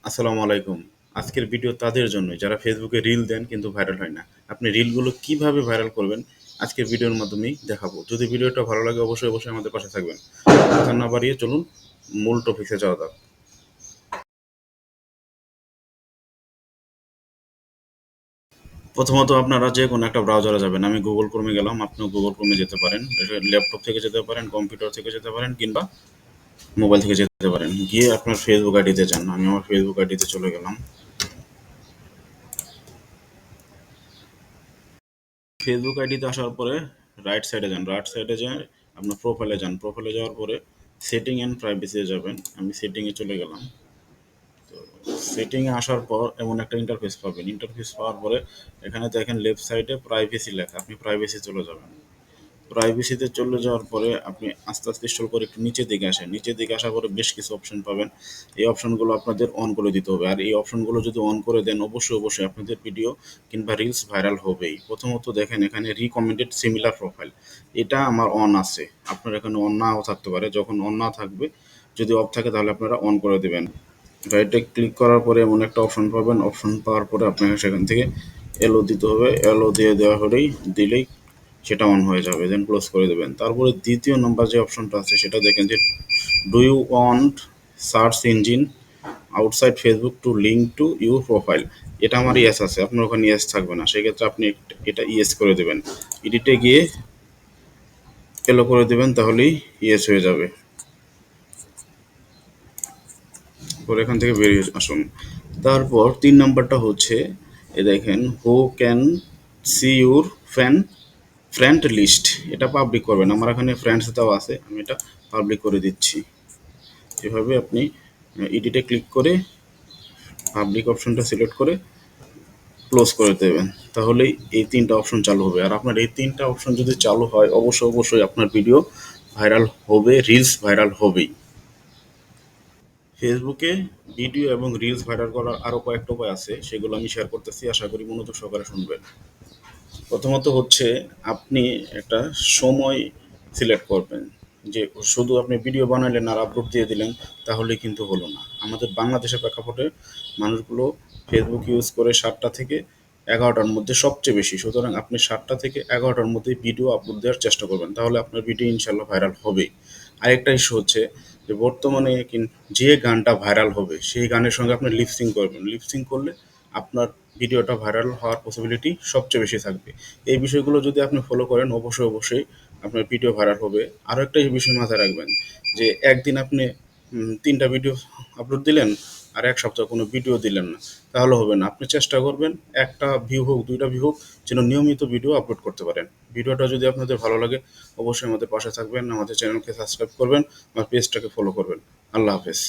আসসালামু আলাইকুম। আজকের ভিডিও তাদের জন্য যারা ফেসবুকে রিল দেন কিন্তু ভাইরাল হয় না। আপনি রিলগুলো কিভাবে ভাইরাল করবেন আজকের ভিডিওর মাধ্যমেই দেখাবো। যদি ভিডিওটা ভালো লাগে অবশ্যই আমাদের পাশে থাকবেন। কথা না বাড়িয়ে চলুন মূল টপিকে যাওয়া যাক। প্রথমত আপনারা যে কোনো একটা ব্রাউজারে যাবেন। আমি গুগল ক্রোমে গেলাম, আপনিও গুগল ক্রোমে যেতে পারেন। এটা ল্যাপটপ থেকে যেতে পারেন, কম্পিউটার থেকে যেতে পারেন কিংবা মোবাইল থেকে যেতে পারেন। গিয়ে আপনার ফেসবুক আইডিতে যান। আমি আমার ফেসবুক আইডিতে চলে গেলাম। ফেসবুক আইডিতে আসার পরে রাইট সাইডে যান, রাইট সাইডে যেয়ে আপনার প্রোফাইলে যান, প্রোফাইলে যাওয়ার পরে সেটিং অ্যান্ড প্রাইভেসিতে যাবেন। আমি সেটিংয়ে চলে গেলাম। সেটিংয়ে আসার পর এমন একটা ইন্টারফেস পাবেন, ইন্টারফেস পাওয়ার পরে এখানে দেখেন লেফট সাইডে প্রাইভেসি লেখা, আপনি প্রাইভেসি চলে যাবেন। প্রাইভেসিতে চলে যাওয়ার পরে আপনি আস্তে স্ক্রল করে একটু নিচের দিকে আসেন, নিচের দিকে আসার পরে বেশ কিছু অপশন পাবেন। এই অপশনগুলো আপনাদের অন করে দিতে হবে, আর এই অপশনগুলো যদি অন করে দেন অবশ্যই আপনাদের ভিডিও কিংবা রিলস ভাইরাল হবেই। প্রথমত দেখেন এখানে রিকমেন্ডেড সিমিলার প্রোফাইল, এটা আমার অন আছে, আপনার এখানে অন নাও থাকতে পারে। যখন অন না থাকবে, যদি অফ থাকে তাহলে আপনারা অন করে দেবেন। রাইটে ক্লিক করার পরে এমন একটা অপশন পাবেন, অপশন পাওয়ার পরে আপনাকে সেখান থেকে এলো দিতে হবে, এলো দিয়ে দেওয়া হলেই দিলেই সেটা অন হয়ে যাবে, দেন ক্লোজ করে দেবেন। তারপরে দ্বিতীয় নম্বর যে অপশনটা আছে সেটা দেখেন যে do you want search engine outside Facebook to link to your profile, এটা আমার ইয়েস আছে, আপনার ওখানে ইয়েস থাকবে না, সেক্ষেত্রে আপনি এটা ইয়েস করে দেবেন। এডিটে গিয়ে এলো করে দেবেন, তাহলেই ইয়েস হয়ে যাবে। পরে এখান থেকে বেরিয়ে আসুন। তারপর ৩ নাম্বারটা হচ্ছে দেখেন who can see your friend list, এটা পাবলিক করবেন। আমার এখানে ফ্রেন্ডস দেওয়া আছে, আমি এটা পাবলিক করে দিচ্ছি। এভাবে আপনি এডিটে ক্লিক করে পাবলিক অপশনটা সিলেক্ট করে ক্লোজ করে দেবেন, তাহলেই এই ৩টা অপশন চালু হবে। আর আপনার এই ৩টা অপশন যদি চালু হয় অবশ্যই আপনার ভিডিও ভাইরাল হবে, রিলস ভাইরাল হবেই। ফেসবুকে ভিডিও এবং রিলস ভাইরাল করার আরও কয়েকটা উপায় আছে, সেগুলো আমি শেয়ার করতেছি, আশা করি মনোযোগ সহকারে শুনবেন। প্রথমত হচ্ছে আপনি একটা সময় সিলেক্ট করবেন, যে শুধু আপনি ভিডিও বানাইলেন আর আপলোড দিয়ে দিলেন তাহলে কিন্তু হলো না। আমাদের বাংলাদেশের প্রেক্ষাপটে মানুষগুলো ফেসবুক ইউজ করে 7টা থেকে 11টার মধ্যে সবচেয়ে বেশি, সুতরাং আপনি 7টা থেকে 11টার মধ্যে ভিডিও আপলোড দেওয়ার চেষ্টা করবেন, তাহলে আপনার ভিডিও ইনশাল্লাহ ভাইরাল হবেই। আরেকটা ইস্যু হচ্ছে যে বর্তমানে যে গানটা ভাইরাল হবে সেই গানের সঙ্গে আপনি লিপসিং করবেন, লিপসিং করলে আপনার ভিডিওটা ভাইরাল হওয়ার পসিবিলিটি সবচেয়ে বেশি থাকবে। এই বিষয়গুলো যদি আপনি ফলো করেন অবশ্যই আপনার ভিডিও ভাইরাল হবে। আরও একটা বিষয় মাথায় রাখবেন, যে একদিন আপনি 3টা ভিডিও আপলোড দিলেন আর 1 সপ্তাহ কোনো ভিডিও দিলেন না, তাহলে হবে না। আপনি চেষ্টা করবেন 1টা ভিউ হোক 2টা ভিউ হোক, যেন নিয়মিত ভিডিও আপলোড করতে পারেন। ভিডিওটা যদি আপনাদের ভালো লাগে অবশ্যই আমাদের পাশে থাকবেন, আমাদের চ্যানেলকে সাবস্ক্রাইব করবেন, আমার পেজটাকে ফলো করবেন। আল্লাহ হাফেজ।